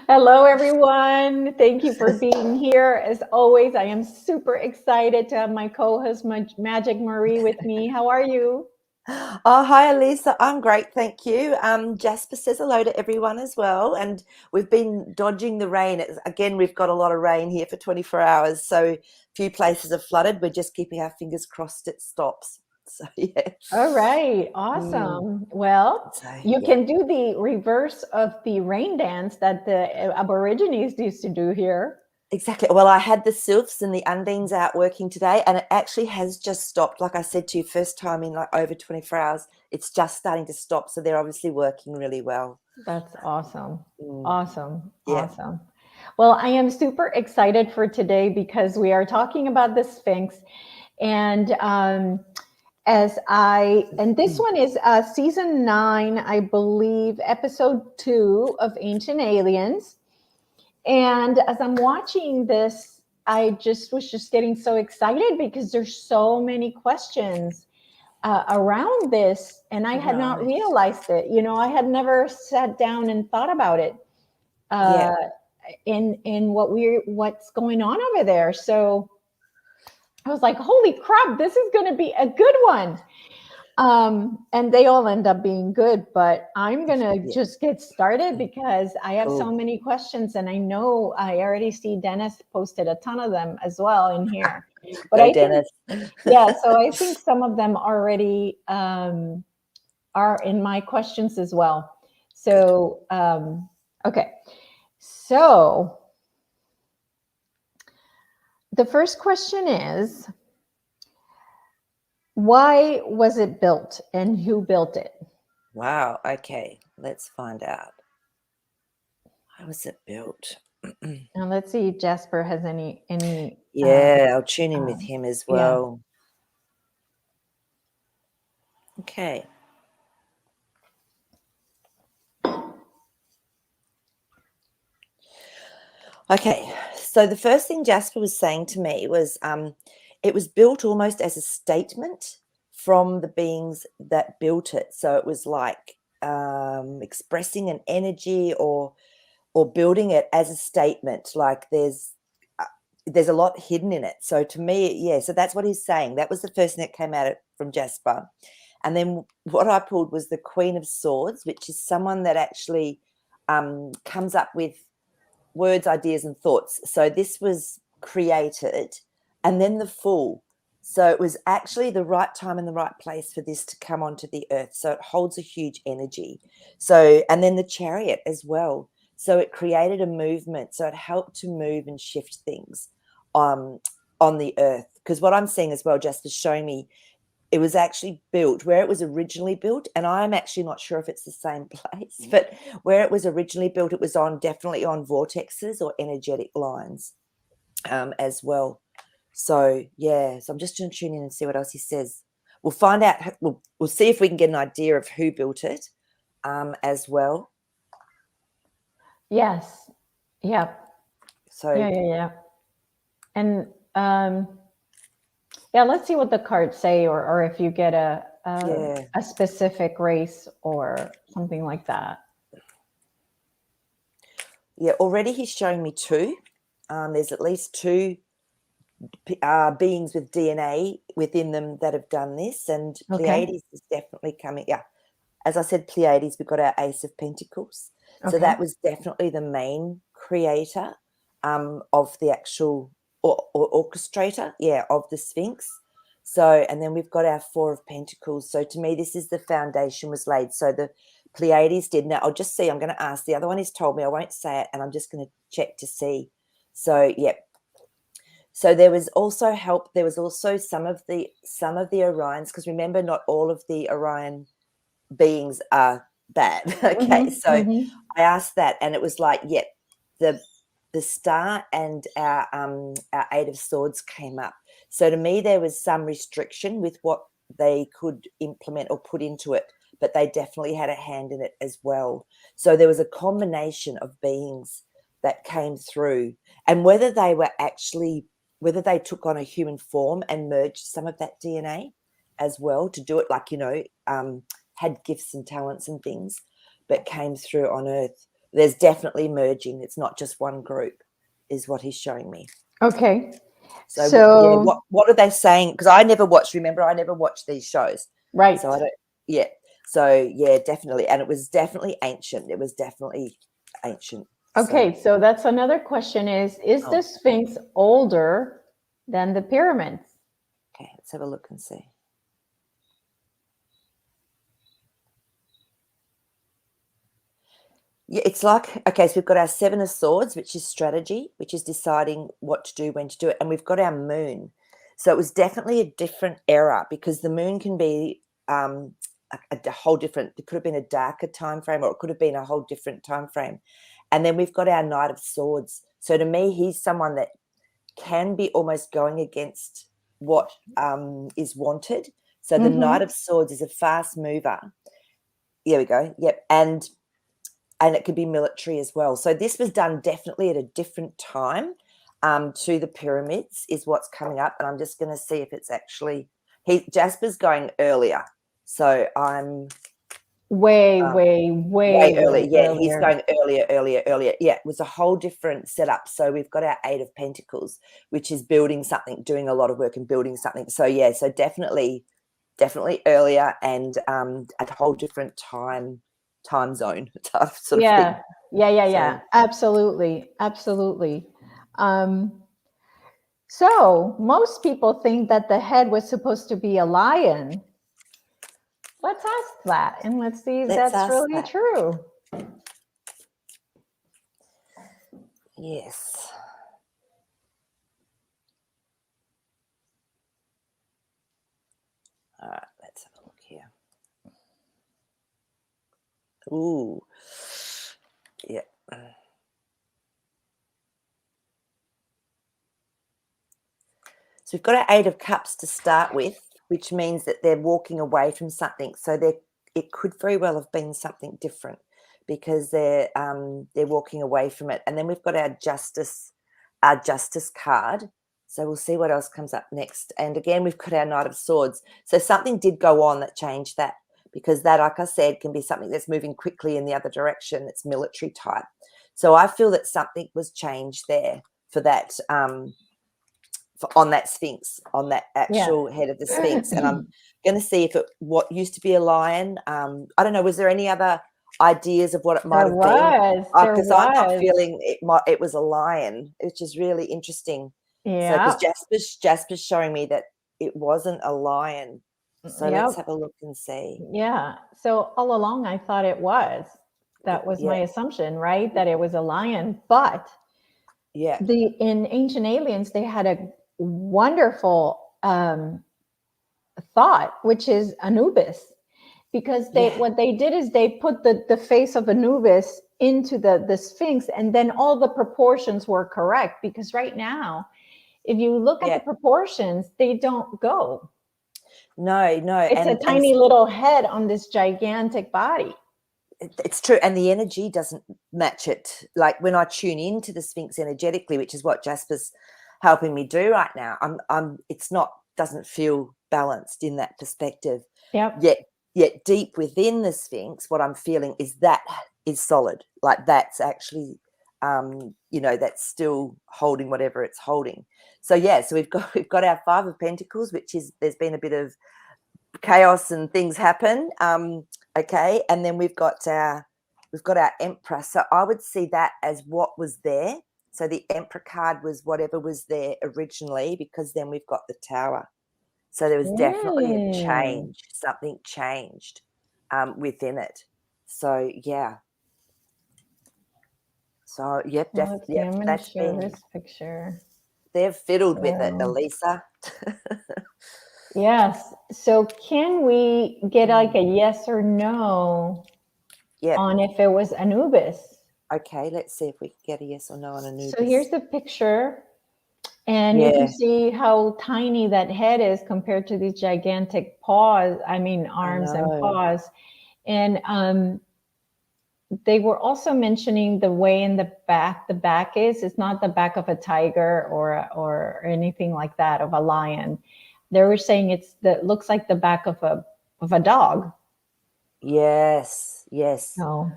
Hello, everyone. Thank you for being here. As always, I am super excited to have my co-host, Magic Maree, with me. How are you? Oh, hi, Elisa. I'm great, thank you. Jasper says hello to everyone as well. And we've been dodging the rain. Again, we've got a lot of rain here for 24 hours. So a few places are flooded. We're just keeping our fingers crossed it stops. So, yeah. All right, Mm, awesome. Well, so, you yeah. can do the reverse of the rain dance that the Aborigines used to do here. Exactly. Well, I had the sylphs and the undines out working today, and it actually has just stopped. Like I said to you, first time in like over 24 hours, it's just starting to stop. So they're obviously working really well. That's awesome. Mm, Awesome. yeah. Awesome. Well, I am super excited for today because we are talking about the Sphinx. And and this one is season 9, I believe, episode 2 of Ancient Aliens. And as I'm watching this, I just was just getting so excited because there's so many questions around this, and I had not Right. realized it. I had never sat down and thought about it Yeah. uh, in what's going on over there. So I was like, holy crap, this is going to be a good one. And they all end up being good, but I'm going to Yeah. just get started because I have so Cool. many questions, and I know I already see Dennis posted a ton of them as well in here. But Go, I think, Dennis. yeah, so I think some of them already are in my questions as well. Good. So, okay. So the first question is, why was it built and who built it? Wow. Okay. Let's find out. How was it built? Now let's see if Jasper has any Yeah, I'll tune in with um, him as yeah. well. Okay. Okay. So the first thing Jasper was saying to me was it was built almost as a statement from the beings that built it. So it was like expressing an energy or building it as a statement. Like there's a lot hidden in it. So to me, yeah, so that's what he's saying. That was the first thing that came out from Jasper. And then what I pulled was the Queen of Swords, which is someone that actually comes up with words, ideas, and thoughts. So this was created. And then the Fool. So it was actually the right time and the right place for this to come onto the earth. So it holds a huge energy. So, and then the Chariot as well. So it created a movement. So it helped to move and shift things um, on the earth. Because what I'm seeing as well, just is showing me it was actually built where it was originally built, and I'm actually not sure if it's the same place, but where it was originally built, it was on definitely on vortexes or energetic lines as well. So yeah, so I'm just going to tune in and see what else he says. We'll find out. We'll see if we can get an idea of who built it as well. Yes. Yeah. So Yeah. And yeah, let's see what the cards say, or if you get yeah, a specific race or something like that. yeah. Already he's showing me two. There's at least two beings with DNA within them that have done this, and Okay. Pleiades is definitely coming. Yeah, as I said, Pleiades, we've got our Ace of Pentacles, so Okay. that was definitely the main creator of the actual or orchestrator, yeah, of the Sphinx. So, and then we've got our Four of Pentacles. So, to me, this is the foundation was laid. So the Pleiades did. Now, I'll just see. I'm going to ask. The other one has told me. I won't say it, and I'm just going to check to see. So, yeah, so there was also help. There was also some of the Orions, because remember, not all of the Orion beings are bad. Okay, Mm-hmm. so Mm-hmm. I asked that, and it was like, yep, the star and our Eight of Swords came up. So to me, there was some restriction with what they could implement or put into it, but they definitely had a hand in it as well. So there was a combination of beings that came through, and whether they took on a human form and merged some of that DNA as well to do it, like had gifts and talents and things. but came through on Earth. There's definitely merging. It's not just one group, is what he's showing me. Okay. So what are they saying? Because I never watched. Remember, I never watched these shows. Right. So I don't. Yeah. So yeah, definitely, and it was definitely ancient. It was definitely ancient. Okay, so that's another question: is the Sphinx older than the pyramids? Okay, let's have a look and see. Yeah, it's like, okay, so we've got our Seven of Swords, which is strategy, which is deciding what to do, when to do it. And we've got our moon. So it was definitely a different era, because the moon can be a whole different, it could have been a darker time frame, or it could have been a whole different time frame. And then we've got our Knight of Swords. So to me, he's someone that can be almost going against what is wanted. So the Knight of Swords is a fast mover. Here we go. Yep. And it could be military as well. So this was done definitely at a different time to the pyramids is what's coming up. And I'm just going to see if it's actually, Jasper's going earlier. So I'm way earlier. Yeah, earlier. he's going earlier. Yeah, it was a whole different setup. So we've got our Eight of Pentacles, which is building something, doing a lot of work and building something. So yeah, so definitely earlier, and at a whole different time zone sort of thing. Yeah. Absolutely. So most people think that the head was supposed to be a lion. Let's ask that, and let's see if that's really true. Yes. All right, let's have a look here. Ooh. Yeah. So we've got our Eight of Cups to start with, which means that they're walking away from something. So it could very well have been something different, because they're walking away from it. And then we've got our Justice card. So we'll see what else comes up next. And again, we've got our Knight of Swords. So something did go on that changed that, because that, like I said, can be something that's moving quickly in the other direction. It's military type. So I feel that something was changed there for that, on that Sphinx, on that actual head of the Sphinx. And I'm going to see if what used to be a lion. I don't know. Was there any other ideas of what it might have been? Because I'm feeling it was a lion, which is really interesting. Yeah. So because Jasper's showing me that it wasn't a lion. So let's have a look and see. Yeah. So all along I thought it was. That was my assumption, right? That it was a lion. But in Ancient Aliens, they had a wonderful thought, which is Anubis. Because what they did is they put the face of Anubis into the Sphinx, and then all the proportions were correct. Because right now, if you look at the proportions, they don't go. No. It's a tiny little head on this gigantic body. It's true. And the energy doesn't match it. Like when I tune into the Sphinx energetically, which is what Jasper's helping me do right now, doesn't feel balanced in that perspective. Yet deep within the Sphinx, what I'm feeling is that is solid. Like that's actually, that's still holding whatever it's holding. So so we've got our Five of Pentacles, which is, there's been a bit of chaos and things happen. Okay, and then we've got our Emperor. So I would see that as what was there. So the Emperor card was whatever was there originally, because then we've got the Tower. So there was definitely a change. Something changed within it. So So definitely. I'm going to show this picture. They've fiddled with it, Elisa. Yes. So can we get like a yes or no on if it was Anubis? Okay, let's see if we can get a yes or no on Anubis. So here's the picture. And you can see how tiny that head is compared to these gigantic paws. I mean, arms and paws. And they were also mentioning the way in the back is. It's not the back of a tiger or anything like that, of a lion. They were saying looks like the back of a dog. Yes, yes. No.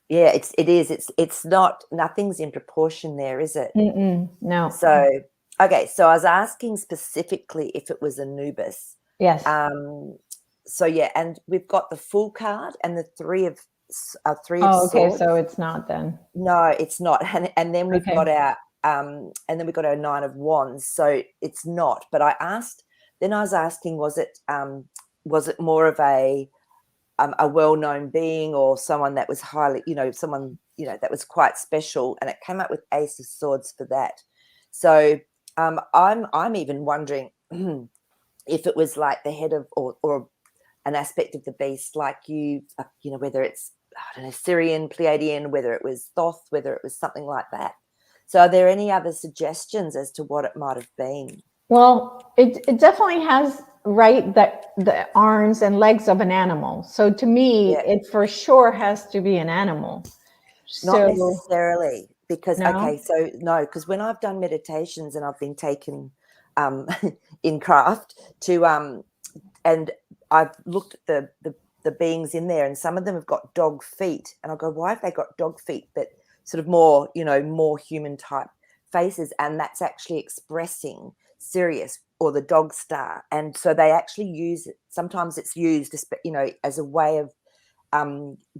Yeah, it is. It's not, nothing's in proportion there, is it? No. So, okay, so I was asking specifically if it was Anubis. Yes. So yeah, and we've got the Fool card and the three of Oh, okay. swords. So it's not then. No, it's not. And then we've Okay. got our Nine of Wands. So it's not. But I was asking, was it more of a well-known being or someone that was highly, someone, that was quite special, and it came up with Ace of Swords for that. So I'm even wondering if it was like the head of or an aspect of the beast, like whether it's, I don't know, Syrian, Pleiadian, whether it was Thoth, whether it was something like that. So are there any other suggestions as to what it might have been? Well, it definitely has the arms and legs of an animal. So to me, Yeah. it for sure has to be an animal. Not So necessarily, because no. because when I've done meditations and I've been taken in craft to and I've looked at the beings in there, and some of them have got dog feet, and I go, why have they got dog feet? But sort of more, more human type faces, and that's actually expressing Sirius or the dog star. And so they actually use it. Sometimes it's used, as a way of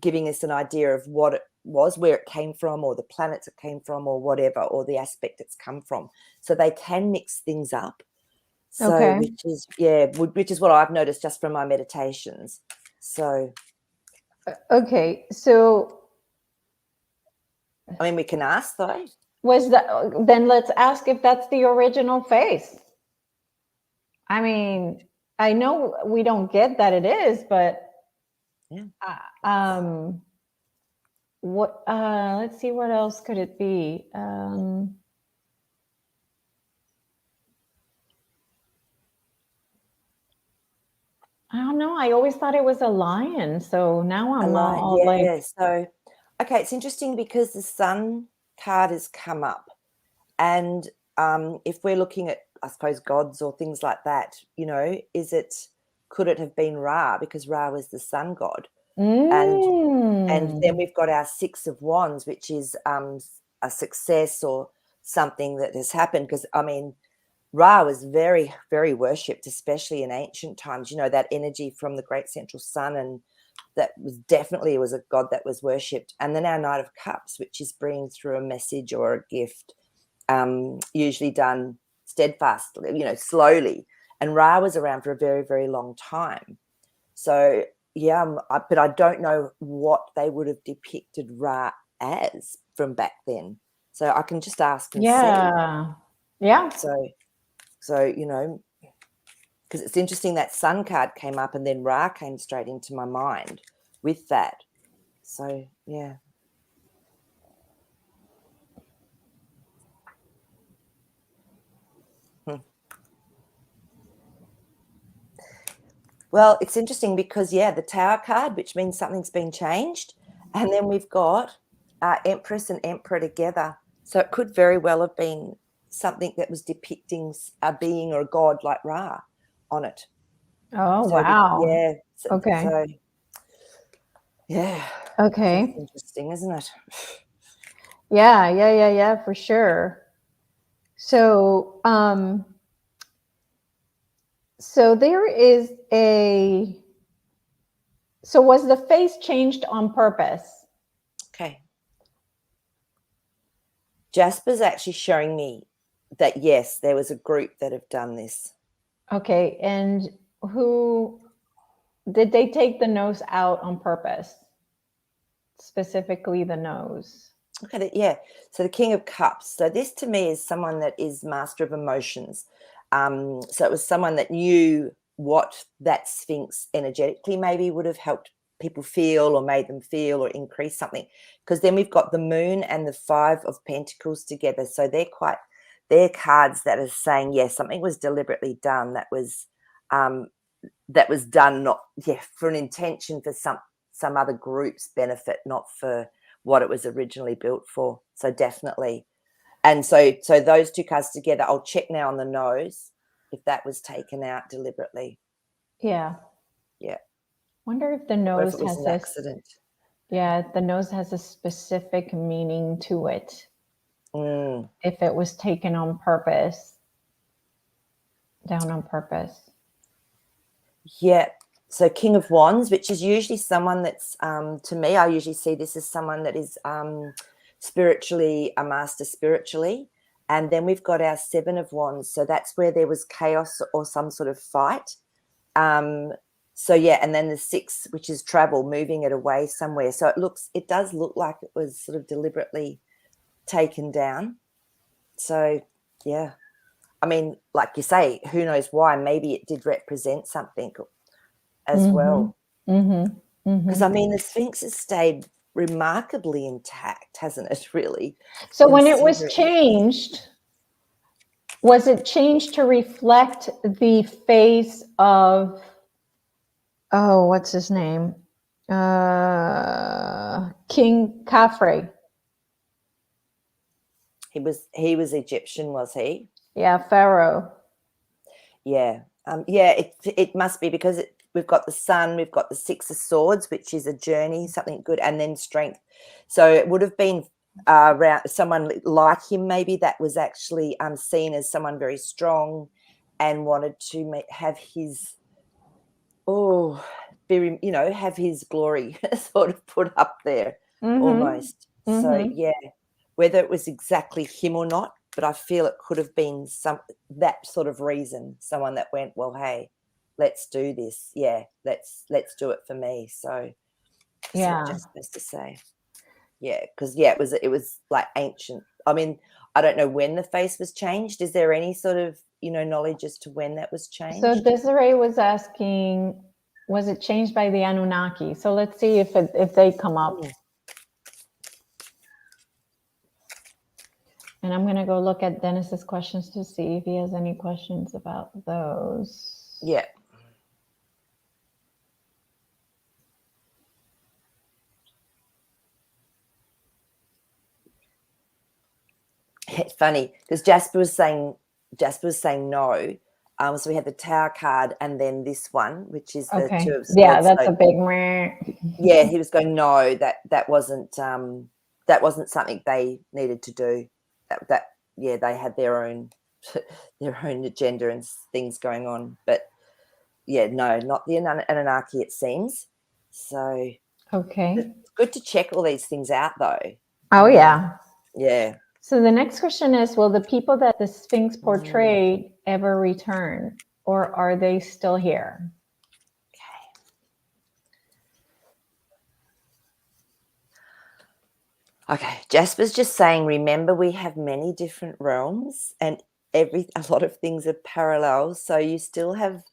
giving us an idea of what it was, where it came from, or the planets it came from, or whatever, or the aspect it's come from. So they can mix things up. So, Okay. which is what I've noticed just from my meditations. So, Okay. So I mean, we can ask though. then let's ask if that's the original face. I mean, I know we don't get that it is, but Yeah. What let's see, what else could it be? I don't know. I always thought it was a lion. So now I'm all like, Yeah. So, okay, it's interesting because the Sun card has come up, and if we're looking at, I suppose, gods or things like that, could it have been Ra, because Ra was the sun god? And then we've got our Six of Wands, which is a success or something that has happened. Because, I mean, Ra was very, very worshipped, especially in ancient times, that energy from the great central sun. And that was a god that was worshipped. And then our Knight of Cups, which is bringing through a message or a gift, usually done steadfastly, slowly. And Ra was around for a very, very long time. So, yeah, but I don't know what they would have depicted Ra as from back then. So I can just ask and see. Yeah. So because it's interesting that Sun card came up and then Ra came straight into my mind with that. So, yeah. Well, it's interesting because, the Tower card, which means something's been changed. And then we've got Empress and Emperor together. So it could very well have been something that was depicting a being or a god like Ra on it. Oh, So, wow. So, Okay. So, yeah. Okay. That's interesting, isn't it? Yeah, for sure. So, so there is so was the face changed on purpose? Okay. Jasper's actually showing me that, yes, there was a group that have done this. Okay. And who did they take the nose out on purpose? Specifically the nose. Okay, yeah. So the King of Cups. So this to me is someone that is master of emotions. So it was someone that knew what that Sphinx energetically maybe would have helped people feel or made them feel or increase something. Because then we've got the Moon and the Five of Pentacles together. So they're cards that are saying, yes, something was deliberately done that was done for an intention for some other group's benefit, not for what it was originally built for. So definitely. And so those two cards together, I'll check now on the nose if that was taken out deliberately. Yeah. Yeah. Wonder if the or if nose it was has an this. accident. Yeah, the nose has a specific meaning to it. Mm. If it was taken on purpose, down on purpose. Yeah. So King of Wands, which is usually someone that's, to me, I usually see this as someone that is spiritually, a master spiritually. And then we've got our Seven of Wands. So that's where there was chaos or some sort of fight. So yeah, and then the 6, which is travel, moving it away somewhere. So it does look like it was sort of deliberately taken down. So yeah, I mean, like you say, who knows why? Maybe it did represent something as well. Because I mean, the Sphinx has stayed remarkably intact, hasn't it? Really. So when it was changed, was it changed to reflect the face of, oh, what's his name? King Khafre. He was Egyptian, was he? Yeah, Pharaoh. Yeah. Yeah, it must be because we've got the sun, we've got the 6 of Swords, which is a journey, something good, and then strength. So it would have been around someone like him, maybe, that was actually seen as someone very strong and wanted to have his, very, have his glory sort of put up there almost. So yeah, whether it was exactly him or not, but I feel it could have been that sort of reason, someone that went, well, hey, let's do this. Yeah, let's do it for me. So that's what Jasper's to say. Yeah, because yeah, it was like ancient. I mean, I don't know when the face was changed. Is there any sort of knowledge as to when that was changed? So Desiree was asking, was it changed by the Anunnaki? So let's see if they come up. And I'm going to go look at Dennis's questions to see if he has any questions about those. Yeah. It's funny because Jasper was saying no. So we had the Tower card and then this one, which is the Two of Swords. Yeah, that's a big meh. Yeah, he was going, no, that wasn't something they needed to do. That yeah, they had their own agenda and things going on. But yeah, no, not the Anunnaki, it seems. So okay, it's good to check all these things out, though. Oh yeah. Yeah. So the next question is, will the people that the Sphinx portrayed ever return, or are they still here? Okay, Jasper's just saying, remember, we have many different realms and a lot of things are parallel. So you still have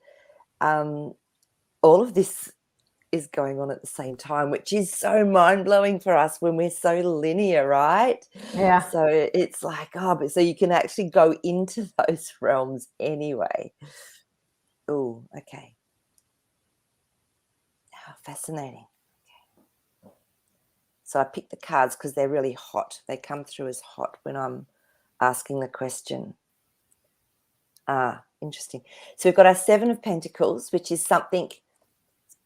all of this is going on at the same time, which is so mind-blowing for us when we're so linear, right? Yeah. So it's like, but so you can actually go into those realms anyway. Oh, okay. Oh, fascinating. Okay. So I picked the cards because they're really hot. They come through as hot when I'm asking the question. Interesting. So we've got our 7 of Pentacles, which is something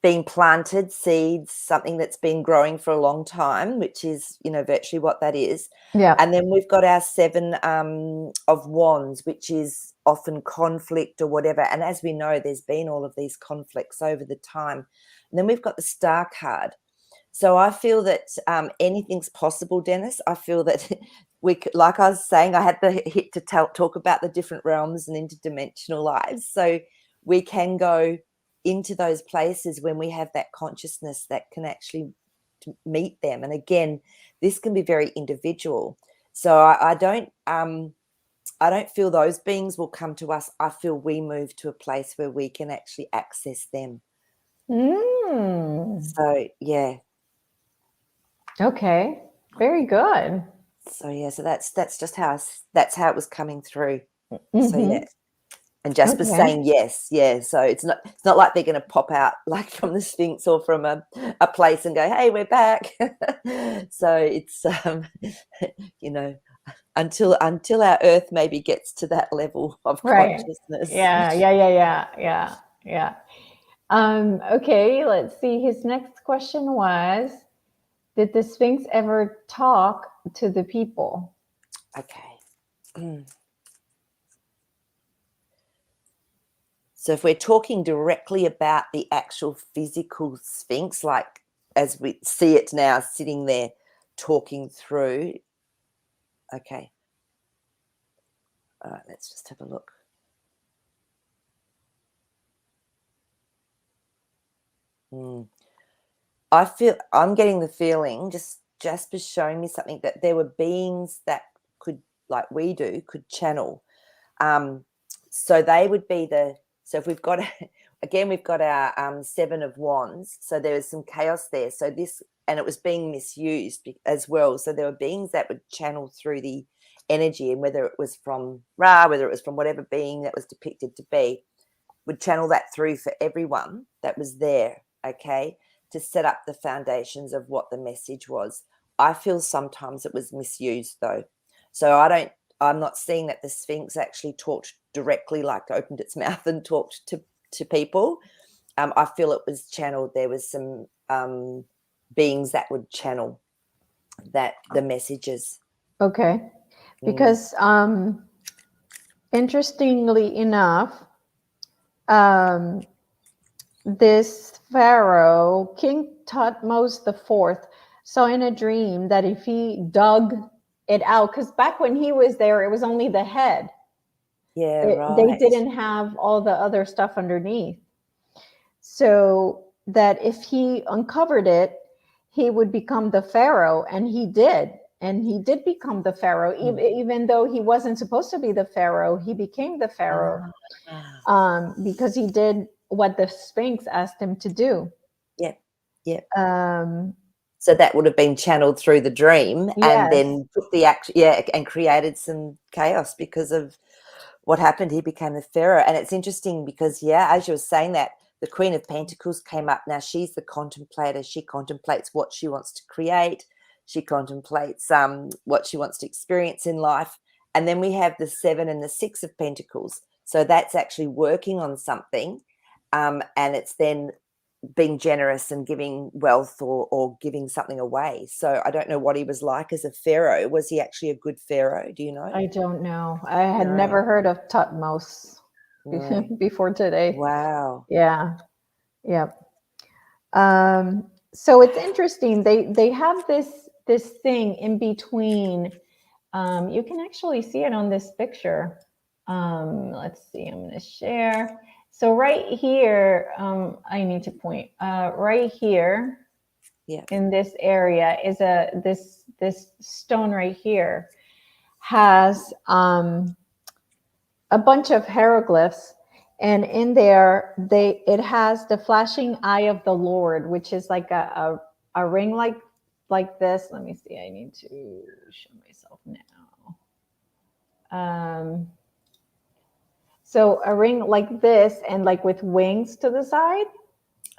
being planted, seeds, something that's been growing for a long time, which is, virtually what that is. Yeah. And then we've got our 7 of Wands, which is often conflict or whatever. And as we know, there's been all of these conflicts over the time. And then we've got the Star card. So I feel that anything's possible, Dennis. I feel that like I was saying, I had the hit to talk about the different realms and interdimensional lives. So we can go into those places when we have that consciousness that can actually meet them. And again, this can be very individual. So I don't feel those beings will come to us. I feel we move to a place where we can actually access them. So yeah. Okay. Very good. So yeah, so that's just how it was coming through. So yeah. And Jasper's saying yes, yeah. So it's not like they're going to pop out like from the Sphinx or from a place and go, hey, we're back. So it's until our Earth maybe gets to that level of consciousness. Yeah. Okay, let's see. His next question was, did the Sphinx ever talk to the people? Okay. So if we're talking directly about the actual physical Sphinx, like as we see it now sitting there talking through, okay. All right, let's just have a look. I'm getting the feeling, just Jasper's showing me something, that there were beings that could, like we do, could channel. So they would be so if we've got, again, we've got our 7 of Wands. So there was some chaos there. So and it was being misused as well. So there were beings that would channel through the energy, and whether it was from Ra, whether it was from whatever being that was depicted to be, would channel that through for everyone that was there, okay, to set up the foundations of what the message was. I feel sometimes it was misused though. So I'm not seeing that the Sphinx actually talked directly, like opened its mouth and talked to people. I feel it was channeled. There was some beings that would channel the messages. Okay, because interestingly enough, this pharaoh, King Tutmos the Fourth, saw in a dream that if he dug it out, because back when he was there, it was only the head. Yeah, They right. didn't have all the other stuff underneath. So that if he uncovered it, he would become the pharaoh, and he did. And he did become the pharaoh, even though he wasn't supposed to be the pharaoh. He became the pharaoh because he did what the Sphinx asked him to do. Yep. Yep. Um, So that would have been channeled through the dream, and yes. then took and created some chaos because of what happened. He became the pharaoh. And it's interesting because, as you were saying that, the Queen of Pentacles came up. Now she's the contemplator. She contemplates what she wants to create. She contemplates what she wants to experience in life. And then we have the 7 and the 6 of Pentacles. So that's actually working on something. And it's then being generous and giving wealth or giving something away. So I don't know what he was like as a pharaoh. Was he actually a good pharaoh? Do you know? I don't know. I had No. never heard of Tutmos No. before today. Wow. Yeah. Yep. So it's interesting. They have this thing in between. You can actually see it on this picture. Let's see. I'm going to share. So right here, I need to point. Right here, in this area is this stone right here has a bunch of hieroglyphs, and in there it has the flashing eye of the Lord, which is like a ring like this. Let me see. I need to show myself now. So a ring like this, and like with wings to the side.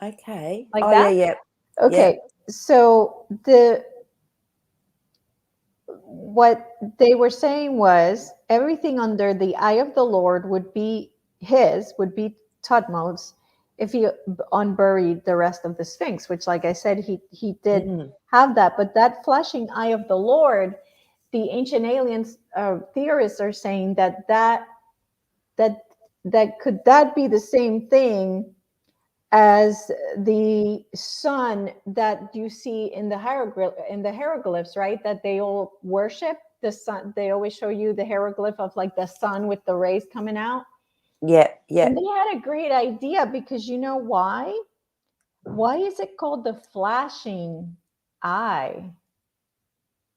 Okay. Like that? Yeah. Okay. So what they were saying was everything under the eye of the Lord would be Tutmos if he unburied the rest of the Sphinx, which, like I said, he did have that. But that flashing eye of the Lord, the ancient aliens theorists are saying that could that be the same thing as the sun that you see in the hieroglyphs, right? That they all worship the sun. They always show you the hieroglyph of like the sun with the rays coming out. Yeah. And they had a great idea, because you know why? Why is it called the flashing eye?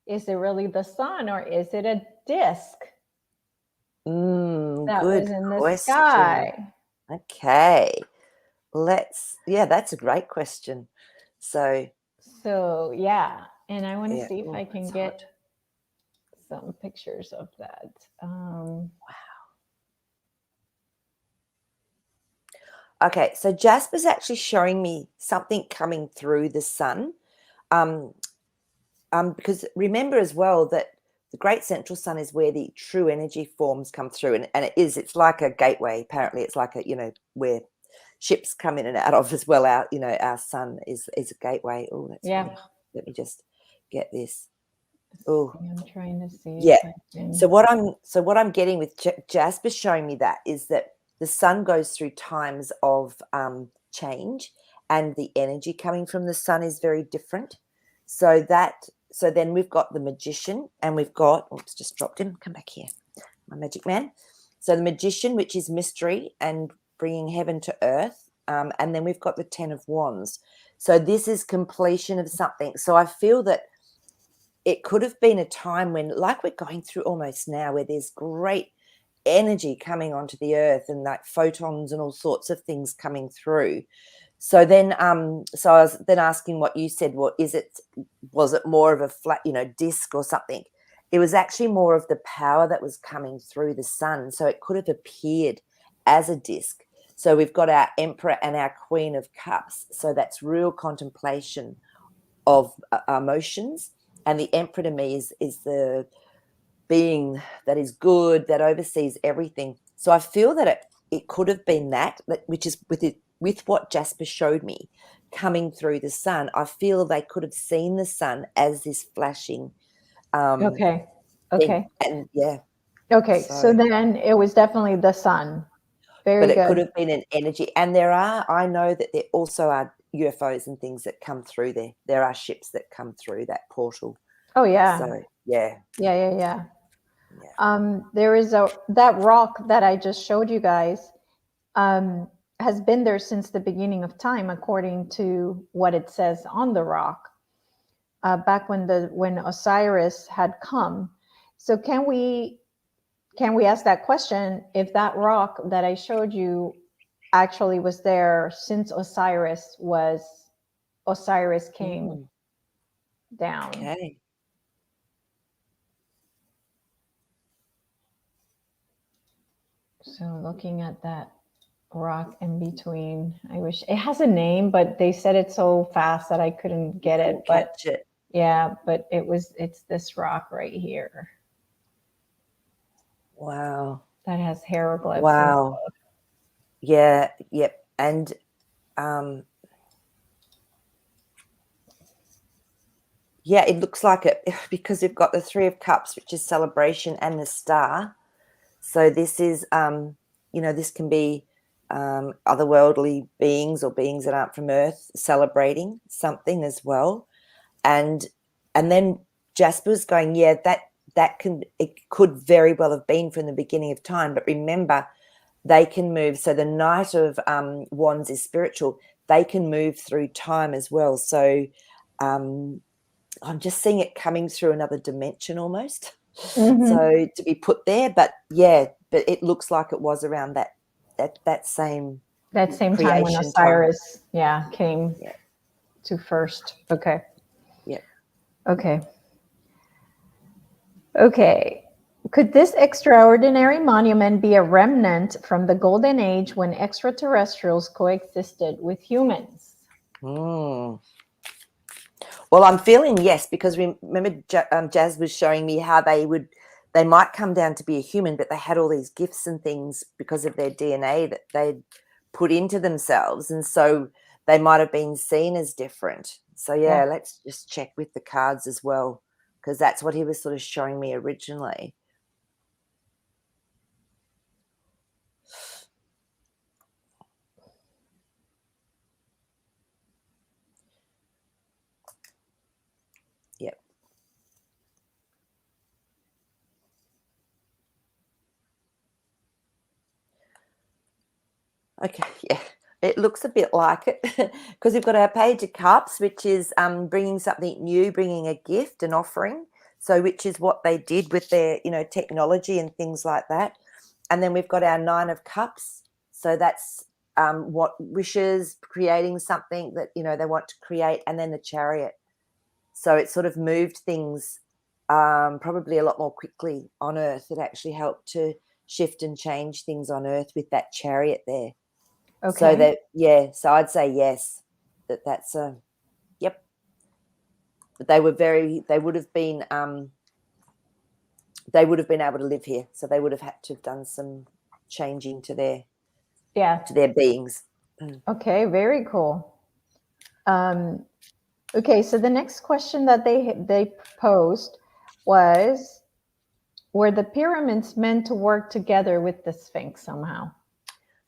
Is it really the sun, or is it a disc that Good was in the question. sky? Okay. That's a great question. So yeah. And I want to see if I can get some pictures of that. Wow. Okay, so Jasper's actually showing me something coming through the sun. Because remember as well that the great central sun is where the true energy forms come through. And it's like a gateway. Apparently it's like where ships come in and out of as well. Our sun is a gateway. Oh, that's funny. Let me just get this. Oh, I'm trying to see. Yeah. If I can... So what I'm getting with Jasper showing me that is that the sun goes through times of change, and the energy coming from the sun is very different. So then we've got the magician, and we've got, oops, just dropped him. Come back here, my magic man. So the magician, which is mystery and bringing heaven to earth, and then we've got the 10 of Wands. So this is completion of something. So I feel that it could have been a time when, like we're going through almost now, where there's great energy coming onto the earth and like photons and all sorts of things coming through. So then, so I was then asking what you said. Well, was it more of a flat, disc or something? It was actually more of the power that was coming through the sun. So it could have appeared as a disc. So we've got our Emperor and our Queen of Cups. So that's real contemplation of emotions. And the Emperor to me is the being that is good, that oversees everything. So I feel that it could have been that, which is with what Jasper showed me coming through the sun. I feel they could have seen the sun as this flashing Okay. thing. And Okay. So then it was definitely the sun. Very good. But it could have been an energy. And I know that there also are UFOs and things that come through there. There are ships that come through that portal. Oh yeah. So yeah. There is that rock that I just showed you guys has been there since the beginning of time, according to what it says on the rock. Back when Osiris had come. So can we ask that question, if that rock that I showed you actually was there since Osiris came down? Okay. So looking at that rock in between, I wish it has a name, but they said it so fast that I couldn't get it. But catch it. Yeah, but it's this rock right here. Wow. That has hieroglyphs. Wow. Yeah, yep. And yeah, it looks like it because we've got the 3 of Cups, which is celebration, and the star. So this is this can be otherworldly beings or beings that aren't from Earth celebrating something as well. And then Jasper's going, it could very well have been from the beginning of time. But remember, they can move. So the Knight of Wands is spiritual. They can move through time as well. So I'm just seeing it coming through another dimension almost. Mm-hmm. So to be put there, but it looks like it was around that same time when Osiris came to first. Okay. Yeah. Okay. Could this extraordinary monument be a remnant from the Golden Age when extraterrestrials coexisted with humans? Well, I'm feeling yes, because remember Jazz was showing me how they might come down to be a human, but they had all these gifts and things because of their DNA that they'd put into themselves. And so they might have been seen as different. So, let's just check with the cards as well, because that's what he was sort of showing me originally. Yep. Okay, yeah. It looks a bit like it because we've got our Page of Cups, which is bringing something new, bringing a gift, an offering. So which is what they did with their, technology and things like that. And then we've got our 9 of Cups. So that's what wishes, creating something that, they want to create. And then the Chariot. So it sort of moved things probably a lot more quickly on Earth. It actually helped to shift and change things on Earth with that Chariot there. Okay. So so I'd say yes, that's yep. But they would have been able to live here. So they would have had to have done some changing to their beings. Okay, very cool. Okay, so the next question that they posed was, were the pyramids meant to work together with the Sphinx somehow?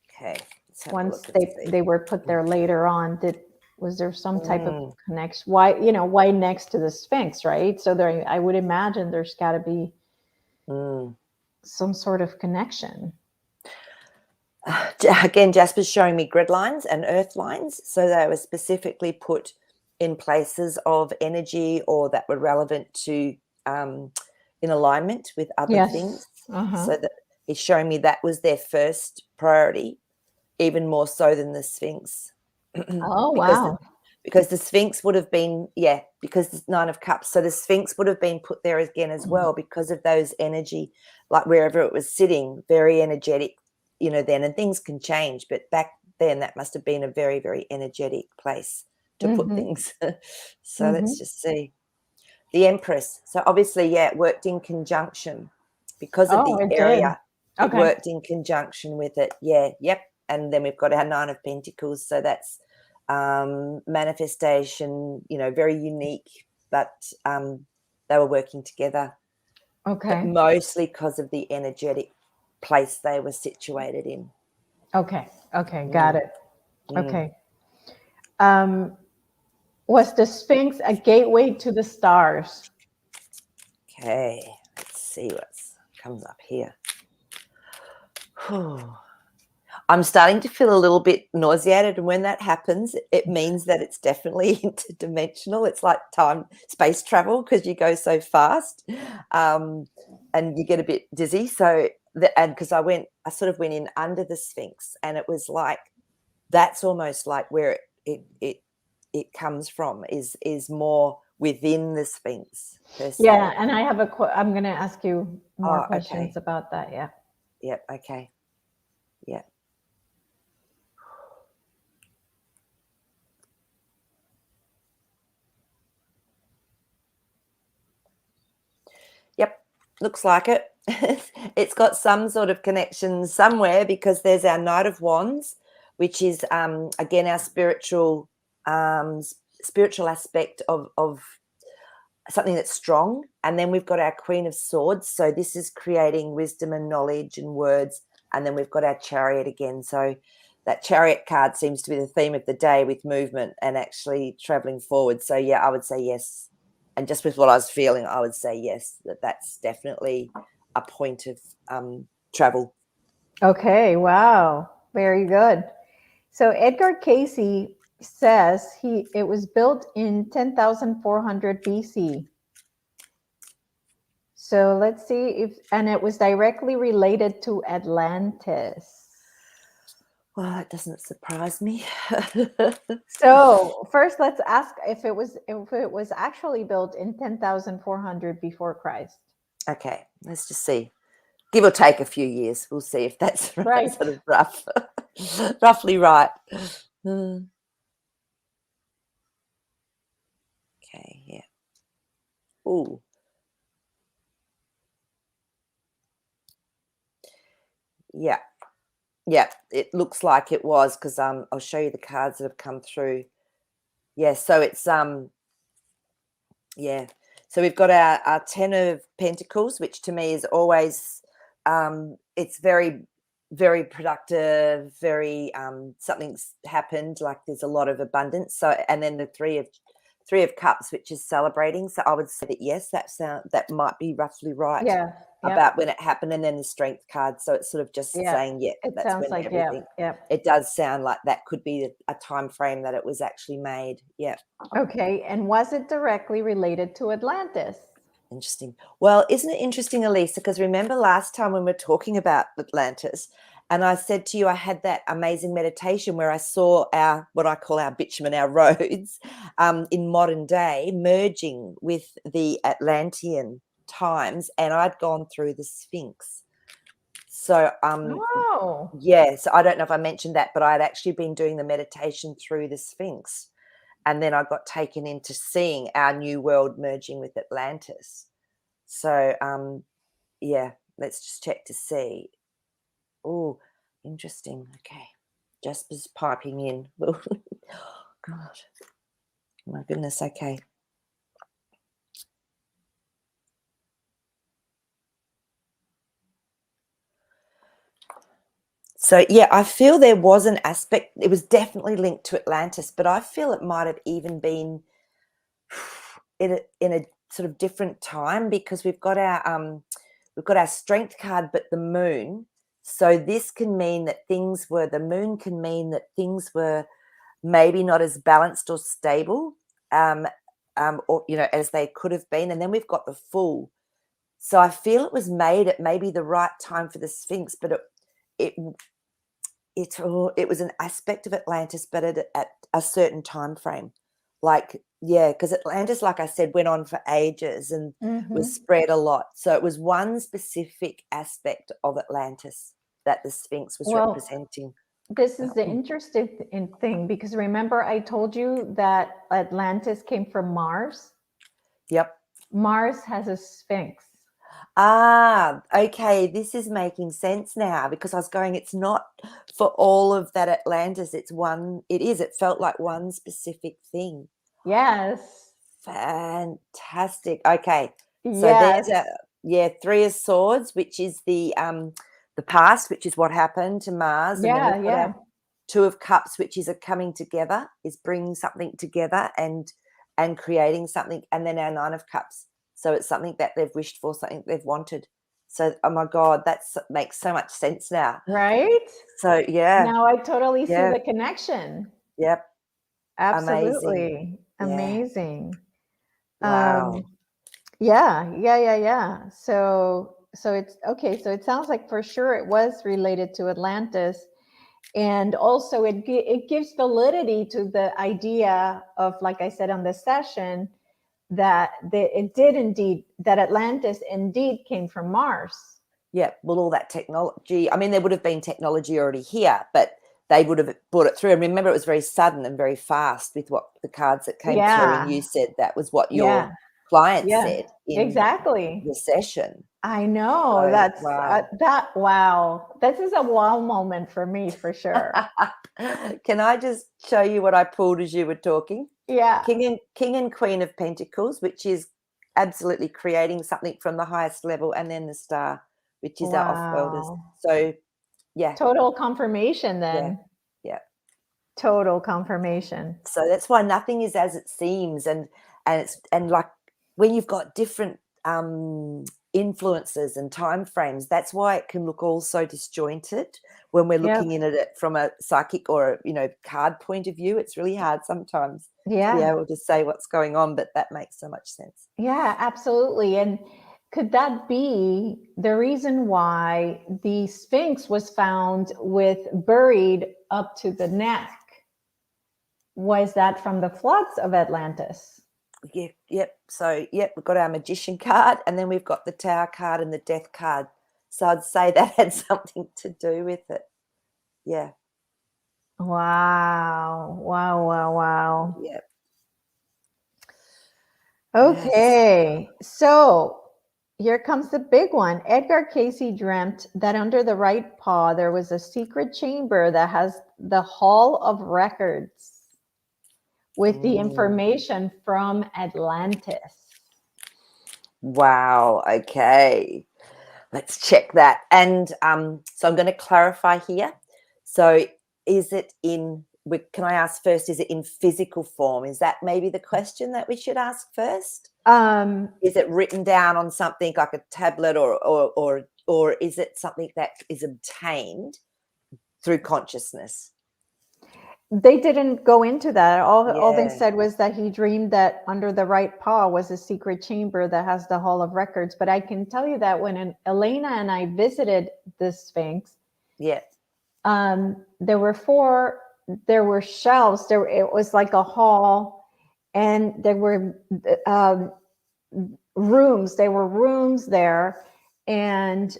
Okay, let's have a Once look and see. they were put there later on, was there some type of Mm, connection? Why next to the Sphinx, right? So there, I would imagine there's got to be mm. some sort of connection. Again, Jasper's showing me grid lines and earth lines. So they were specifically put in places of energy or that were relevant to in alignment with other things. Yes. Uh-huh. So that he's showing me that was their first priority, even more so than the Sphinx. Oh, because wow. because the Sphinx would have been, because the Nine of Cups. So the Sphinx would have been put there again as well because of those energy, like wherever it was sitting, very energetic, then, and things can change. But back then, that must have been a very, very energetic place to put Mm-hmm. things. So Mm-hmm. let's just see. The Empress. So obviously, it worked in conjunction because of Oh, the it did. area. It Okay. worked in conjunction with it. Yeah, yep. And then we've got our Nine of Pentacles. So that's manifestation, very unique, but they were working together, but Okay. mostly because of the energetic place they were situated in. Okay. Okay. Got Mm, it. mm. Okay. Um, was the Sphinx a gateway to the stars? Okay, let's see what comes up here. I'm starting to feel a little bit nauseated, and when that happens, it means that it's definitely interdimensional. It's like time space travel because you go so fast, and you get a bit dizzy. So, and because I sort of went in under the Sphinx, and it was like that's almost like where it comes from is more within the Sphinx per Yeah, se. and I have I'm going to ask you more Oh, questions okay. about that. Yeah. Yep. Okay. Yeah. Yep, looks like it. It's got some sort of connection somewhere because there's our Knight of Wands, which is again our spiritual aspect of something that's strong, and then we've got our Queen of Swords. So this is creating wisdom and knowledge and words, and then we've got our Chariot again. So that Chariot card seems to be the theme of the day with movement and actually traveling forward. So yeah, I would say yes. And just with what I was feeling, I would say yes, that's definitely a point of travel. Okay. Wow. Very good. So Edgar Casey says it was built in 10,400 BC. So let's see and it was directly related to Atlantis. Well, that doesn't surprise me. So first, let's ask if it was actually built in 10,400 before Christ. Okay, let's just see. Give or take a few years. We'll see if that's Right. sort of roughly right. Okay, yeah. Ooh. Yeah. Yeah, it looks like it was because I'll show you the cards that have come through. Yeah, so it's yeah. So we've got our 10 of Pentacles, which to me is always it's very, very productive, very something's happened, like there's a lot of abundance. So and then the three of Cups, which is celebrating. So I would say that yes, that might be roughly right Yeah. Yep. about when it happened, and then the Strength card. So it's sort of just Yeah. saying, yeah, It that's sounds when like everything. yeah. It does sound like that could be a time frame that it was actually made. Yeah. Okay. And was it directly related to Atlantis? Interesting. Well, isn't it interesting, Elisa? Because remember last time when we were talking about Atlantis, and I said to you, I had that amazing meditation where I saw what I call our bitumen, our roads, in modern day merging with the Atlantean times, and I'd gone through the Sphinx. So, Oh. yeah. So I don't know if I mentioned that, but I had actually been doing the meditation through the Sphinx. And then I got taken into seeing our new world merging with Atlantis. So, yeah, let's just check to see. Oh, interesting. Okay. Jasper's piping in. God, my goodness. Okay. So, yeah, I feel there was an aspect, it was definitely linked to Atlantis, but I feel it might have even been in a sort of different time, because we've got our strength card, but the moon. So this can mean that the moon can mean that things were maybe not as balanced or stable, or, as they could have been. And then we've got the full. So I feel it was made at maybe the right time for the Sphinx, but it it was an aspect of Atlantis, but at a certain time frame. Like, yeah, because Atlantis, like I said, went on for ages and was spread a lot. So it was one specific aspect of Atlantis that the Sphinx was Well, representing. this is the interesting thing, because remember I told you that Atlantis came from Mars. Yep. Mars has a Sphinx. Ah, okay. This is making sense now, because I was going, it's not for all of that Atlantis. It felt like one specific thing. Yes. Fantastic. Okay. So Yes. there's Three of Swords, which is the past, which is what happened to Mars. And then Yeah, we've got our Two of Cups, which is a coming together, is bringing something together and creating something. And then our Nine of Cups. So it's something that they've wished for, something they've wanted. So, oh my God, that makes so much sense now. right? So, yeah. Now I totally see Yeah. the connection. Yep. Amazing. Absolutely. Yeah. Amazing. Wow. Yeah. So it's okay. So it sounds like for sure it was related to Atlantis. And also it gives validity to the idea of, like I said on the session, that that Atlantis indeed came from Mars. Yeah, well, all that technology, I mean, there would have been technology already here, but they would have brought it through. And remember, it was very sudden and very fast with what the cards that came through. And you said that was what your client said in exactly. the session. I know. So, That's wow. wow. This is a wow moment for me, for sure. Can I just show you what I pulled as you were talking? Yeah. King and Queen of Pentacles, which is absolutely creating something from the highest level, and then the Star, which is our off-worlders. So, yeah. Total confirmation then. Yeah. Total confirmation. So that's why nothing is as it seems, and like when you've got different influences and time frames, that's why it can look all so disjointed when we're looking in at it from a psychic or card point of view. It's really hard sometimes to be able to say what's going on, but that makes so much sense. Yeah, absolutely. And could that be the reason why the Sphinx was found buried up to the neck? Was that from the floods of Atlantis? Yep. So, we've got our Magician card, and then we've got the Tower card and the Death card. So I'd say that had something to do with it. Yeah. Wow. Yep. Okay. Yes. So here comes the big one. Edgar Casey dreamt that under the right paw there was a secret chamber that has the Hall of Records with the information from Atlantis. Wow. Okay. Let's check that. And so I'm going to clarify here. So is it can I ask first, is it in physical form? Is that maybe the question that we should ask first? Is it written down on something like a tablet, or is it something that is obtained through consciousness? They didn't go into that. All they said was that he dreamed that under the right paw was a secret chamber that has the Hall of Records. But I can tell you that when Elena and I visited the Sphinx, there were shelves. It was like a hall, and there were rooms. There were rooms there, and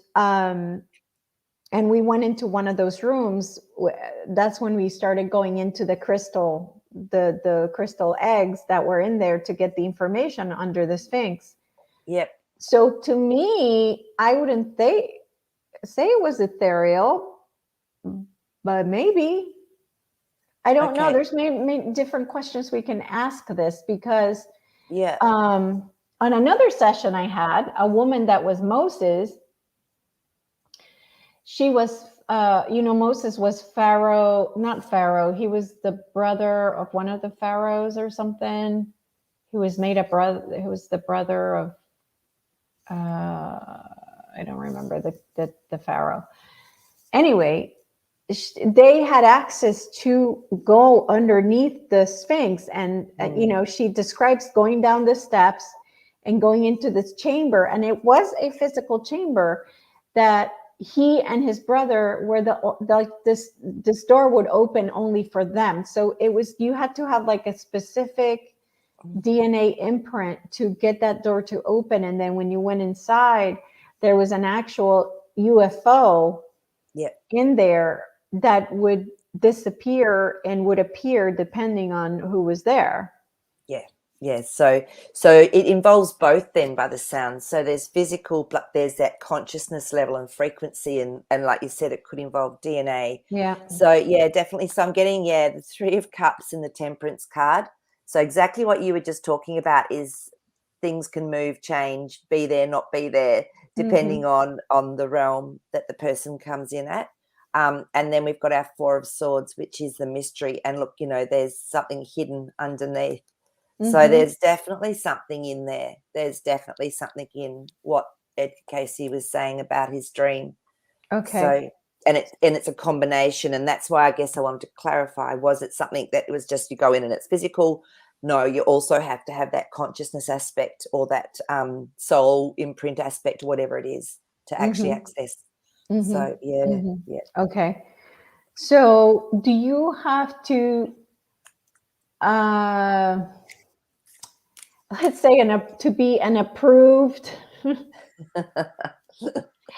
we went into one of those rooms. That's when we started going into the crystal eggs that were in there to get the information under the Sphinx. Yep. So to me, I wouldn't say it was ethereal, but maybe. I don't know. Okay. There's many different questions we can ask this because Yeah. on another session I had, a woman that was Moses, she was, Moses was Pharaoh, not Pharaoh. He was the brother of one of the pharaohs or something. He was made a brother. He was the brother of, I don't remember the pharaoh. Anyway, they had access to go underneath the Sphinx, and she describes going down the steps and going into this chamber, and it was a physical chamber that he and his brother were this door would open only for them. So it was, you had to have like a specific DNA imprint to get that door to open, and then when you went inside, there was an actual UFO in there that would disappear and would appear depending on who was there. Yeah. So it involves both then, by the sound. So there's physical, but there's that consciousness level and frequency, and like you said, it could involve DNA. Yeah. So yeah, definitely. So I'm getting the Three of Cups and the Temperance card. So exactly what you were just talking about is things can move, change, be there, not be there, depending on the realm that the person comes in at. And then we've got our Four of Swords, which is the mystery. And look, there's something hidden underneath. So there's definitely something in there. There's definitely something in what Ed Casey was saying about his dream. Okay. So, and it's a combination, and that's why I guess I wanted to clarify, was it something that was just you go in and it's physical? No, you also have to have that consciousness aspect or that soul imprint aspect, whatever it is, to actually access. So, yeah. Okay. So do you have to, let's say, to be an approved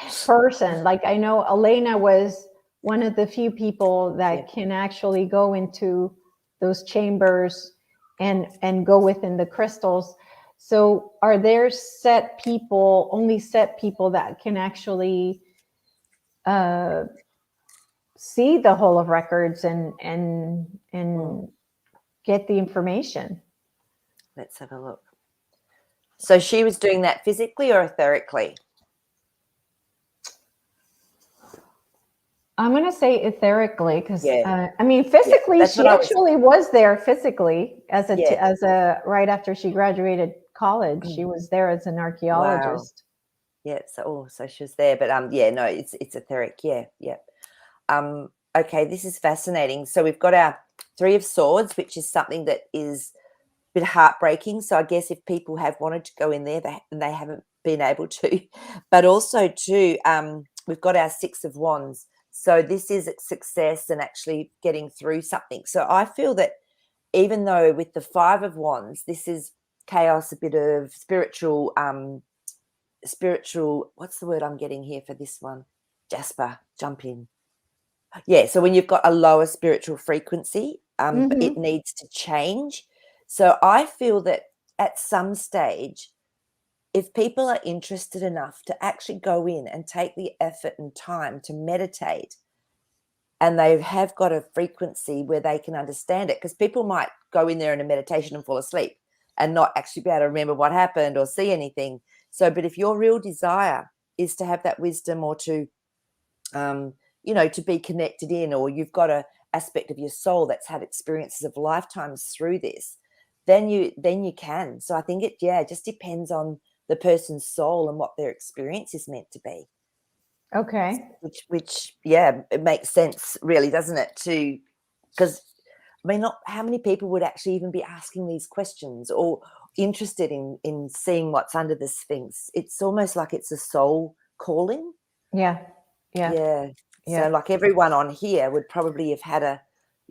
person? Like, I know Elena was one of the few people that can actually go into those chambers and go within the crystals. So are there only set people that can actually see the Hall of Records and get the information? Let's have a look. So she was doing that physically or etherically? I'm going to say etherically because physically, she actually was there physically as a right after she graduated college. She was there as an archaeologist. Wow. Yeah. So she was there, but no, it's etheric. Yeah. Okay, this is fascinating. So we've got our Three of Swords, which is something that is a bit heartbreaking. So I guess if people have wanted to go in there, they haven't been able to. But also too, we've got our Six of Wands. So this is success and actually getting through something. So I feel that even though with the Five of Wands, this is chaos, a bit of spiritual, what's the word I'm getting here for this one? Jasper, jump in. Yeah, so when you've got a lower spiritual frequency, it needs to change. So I feel that at some stage, if people are interested enough to actually go in and take the effort and time to meditate, and they have got a frequency where they can understand it, because people might go in there in a meditation and fall asleep and not actually be able to remember what happened or see anything. So, but if your real desire is to have that wisdom or to, to be connected in, or you've got a aspect of your soul that's had experiences of lifetimes through this, then you can. So I think it just depends on the person's soul and what their experience is meant to be. Okay. Which it makes sense, really, doesn't it? Because not how many people would actually even be asking these questions or interested in seeing what's under the Sphinx? It's almost like it's a soul calling. Yeah. So like everyone on here would probably have had a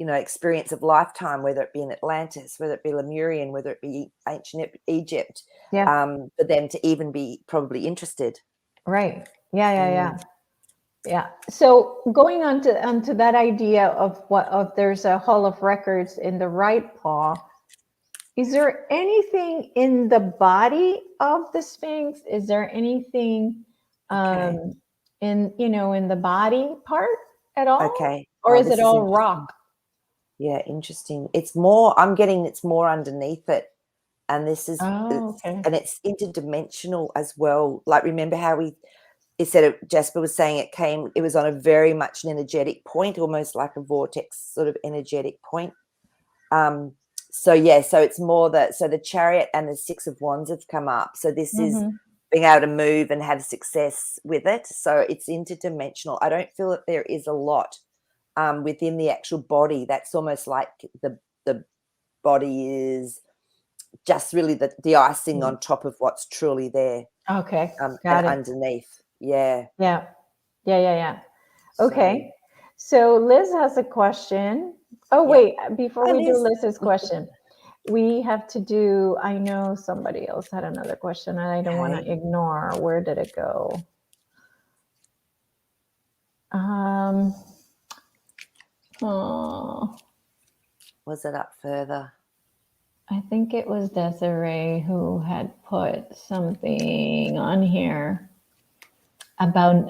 experience of lifetime, whether it be in Atlantis, whether it be Lemurian, whether it be ancient Egypt, for them to even be probably interested. Right. Yeah. So going on to that idea of there's a Hall of Records in the right paw, is there anything in the body of the Sphinx? Is there anything in the body part at all? Okay. Or is it all rock? Yeah, interesting. It's more, I'm getting it's more underneath it. And this is, Oh, okay. it's interdimensional as well. Like, remember how it said Jasper was saying it was on a very much an energetic point, almost like a vortex sort of energetic point. So it's more that, so the Chariot and the Six of Wands have come up. So this is being able to move and have success with it. So it's interdimensional. I don't feel that there is a lot within the actual body. That's almost like the body is just really the icing on top of what's truly there. Okay, And got it. underneath. Yeah. Yeah. Okay. So Liz has a question. Oh, wait, before we do Liz's question, we have to do, I know somebody else had another question and I don't want to ignore. Where did it go? Was it up further? I think it was Desiree who had put something on here about,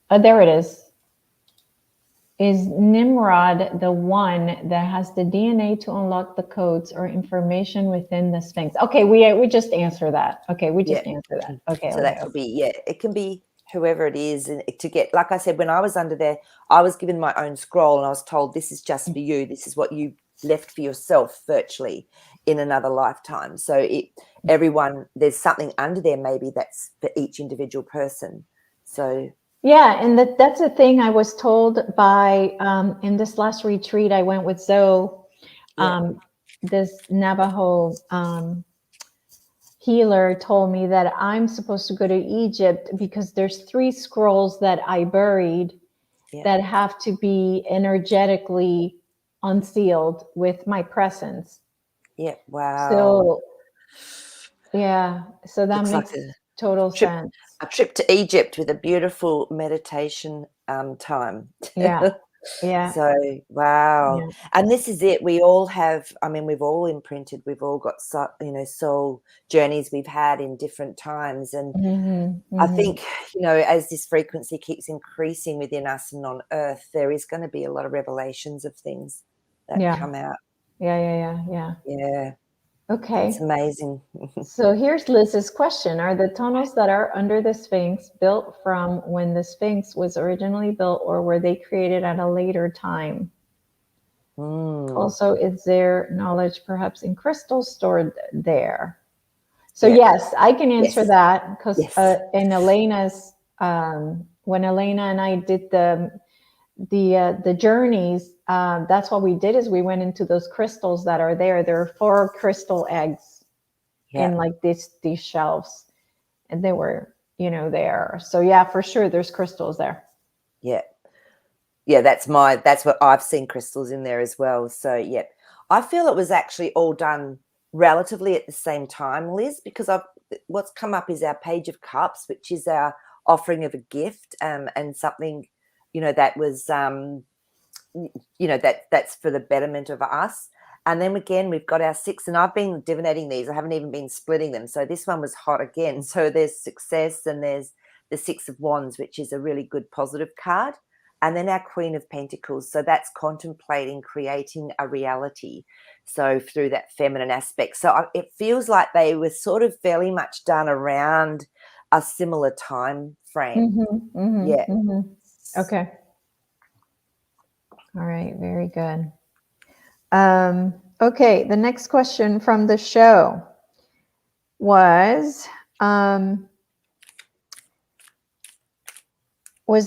there it is. Is Nimrod the one that has the DNA to unlock the codes or information within the Sphinx? Okay, we just answer that. Okay, we just answer that. Okay. So that could be, it can be whoever it is. And to get, like I said, when I was under there, I was given my own scroll and I was told, this is just for you. This is what you left for yourself virtually in another lifetime. So everyone, there's something under there maybe that's for each individual person. So yeah, and that's a thing I was told by in this last retreat I went with Zoe, this Navajo healer told me that I'm supposed to go to Egypt because there's 3 scrolls that I buried that have to be energetically unsealed with my presence. Yeah, wow. So so that Looks makes like total sense. A trip to Egypt with a beautiful meditation time. Yeah. So, wow. And this is it. We all have, I mean, we've all imprinted, we've all got, soul journeys we've had in different times. And I think, as this frequency keeps increasing within us and on Earth, there is going to be a lot of revelations of things that come out. Yeah. Okay. It's amazing. So here's Liz's question. Are the tunnels that are under the Sphinx built from when the Sphinx was originally built, or were they created at a later time? Also, is there knowledge perhaps in crystals stored there? So yes, I can answer that because in Elena's, when Elena and I did the journeys, that's what we did is we went into those crystals that are there. There are 4 crystal eggs in like these shelves, and they were there. So yeah, for sure there's crystals there. That's what I've seen crystals in there as well. So I feel it was actually all done relatively at the same time, Liz, because what's come up is our Page of Cups, which is our offering of a gift, and something that was that's for the betterment of us. And then again, we've got our 6, and I've been divinating these. I haven't even been splitting them. So this one was hot again. So there's success, and there's the 6 of Wands, which is a really good positive card. And then our Queen of Pentacles. So that's contemplating creating a reality. So through that feminine aspect. So it feels like they were sort of fairly much done around a similar time frame. Okay. All right. Very good. Okay. The next question from the show was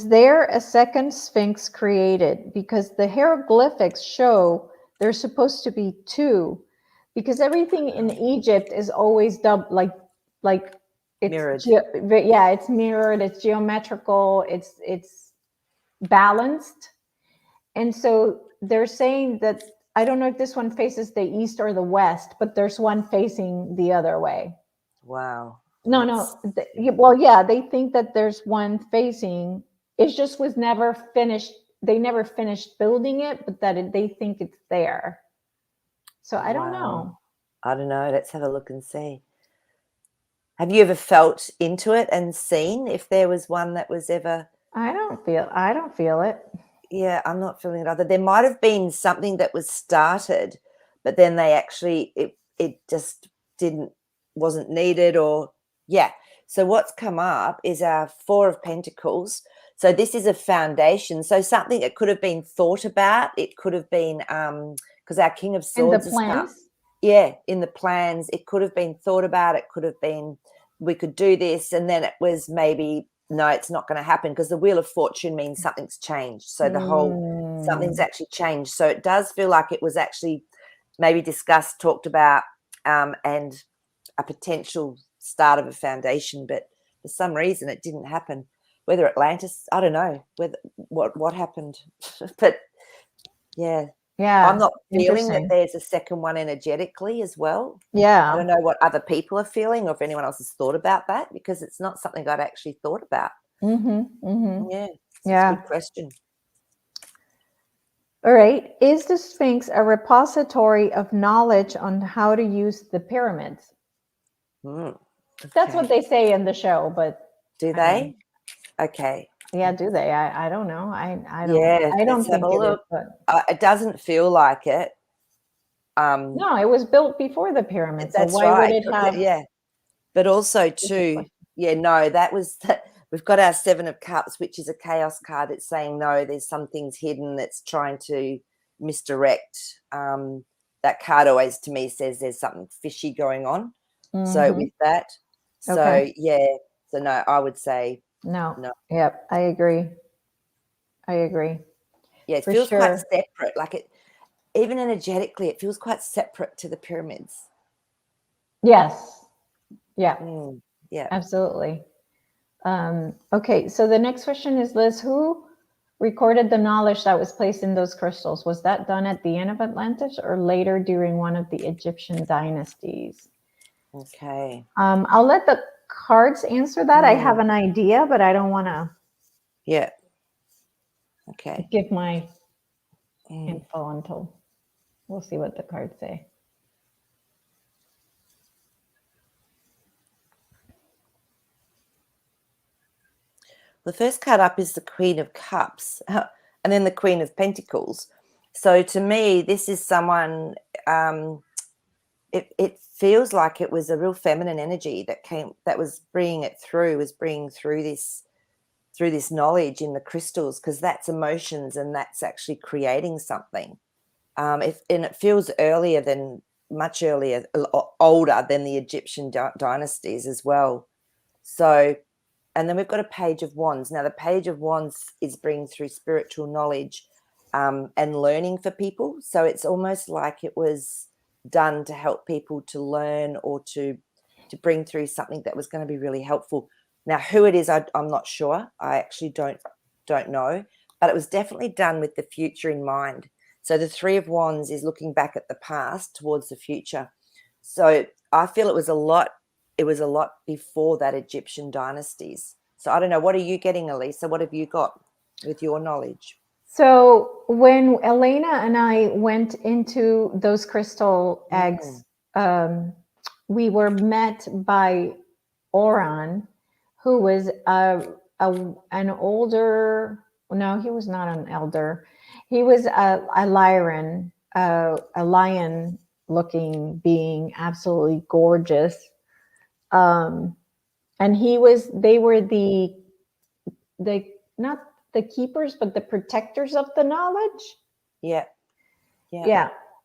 there a second Sphinx created? Because the hieroglyphics show there's supposed to be 2, because everything in Egypt is always like it's mirrored. It's mirrored, it's geometrical, it's balanced. And so they're saying that, I don't know if this one faces the east or the west, but there's one facing the other way. Wow. No. They think that there's one facing. It just was never finished. They never finished building it, but they think it's there. So I don't know. I don't know. Let's have a look and see. Have you ever felt into it and seen if there was one that was ever? I don't feel it. yeah, I'm not feeling it either. There might have been something that was started, but then they actually it just wasn't needed, or yeah. So what's come up is our Four of Pentacles. So this is a foundation. So something that could have been thought about. It could have been because our King of In the Swords has come. plans? Yeah, in the plans, it could have been thought about. It could have been, we could do this, and then it was maybe, no, it's not going to happen, because the Wheel of Fortune means something's changed. So the whole something's actually changed. So it does feel like it was actually maybe discussed, talked about, and a potential start of a foundation, but for some reason it didn't happen. Whether Atlantis, I don't know whether what happened, but yeah. Yeah. I'm not feeling that Interesting. there's a second one energetically as well. I Yeah. don't know what other people are feeling, or if anyone else has thought about that, because it's not something I'd actually thought about. Yeah, it's a good question. All right. Is the Sphinx a repository of knowledge on how to use the pyramids? That's what they say in the show, but do they? Okay. Yeah, do they? I don't know. I Yeah, don't let's have think a it is, look. but It doesn't feel like it. no, it was built before the pyramids. So That's why would right. it have? Yeah, but also That's a good too, question. yeah, no, that was we've got our Seven of Cups, which is a chaos card. It's saying no, there's some things hidden that's trying to misdirect. That card always to me says there's something fishy going on. So with that, so Okay. yeah, so no, I would say No. no. Yep. I agree. Yeah, it For feels quite sure. separate. Like it, even energetically, it feels quite separate to the pyramids. Yes. Yeah. Yeah. Absolutely. Okay. So the next question is, Liz, who recorded the knowledge that was placed in those crystals? Was that done at the end of Atlantis or later during one of the Egyptian dynasties? Okay. I'll let the cards answer that. I have an idea, but I don't want to Yeah. Okay. give my info until we'll see what the cards say. The first card up is the Queen of Cups, and then the Queen of Pentacles. So to me, this is someone, it feels like it was a real feminine energy that was bringing through this knowledge in the crystals, because that's emotions and that's actually creating something. And it feels much earlier, older than the Egyptian dynasties as well. So, and then we've got a Page of Wands. Now, the Page of Wands is bringing through spiritual knowledge and learning for people. So it's almost like it was done to help people to learn, or to bring through something that was going to be really helpful. Now, who it is, I'm not sure. I actually don't know. But it was definitely done with the future in mind. So the Three of Wands is looking back at the past towards the future. So I feel it was a lot before that Egyptian dynasties. So I don't know. What are you getting, Elisa? What have you got with your knowledge? So when Elena and I went into those crystal eggs, we were met by Oran, who was an older. No, he was not an elder. He was a lion, a lion-looking being, absolutely gorgeous. And they were the not the keepers, but the protectors of the knowledge. Yeah.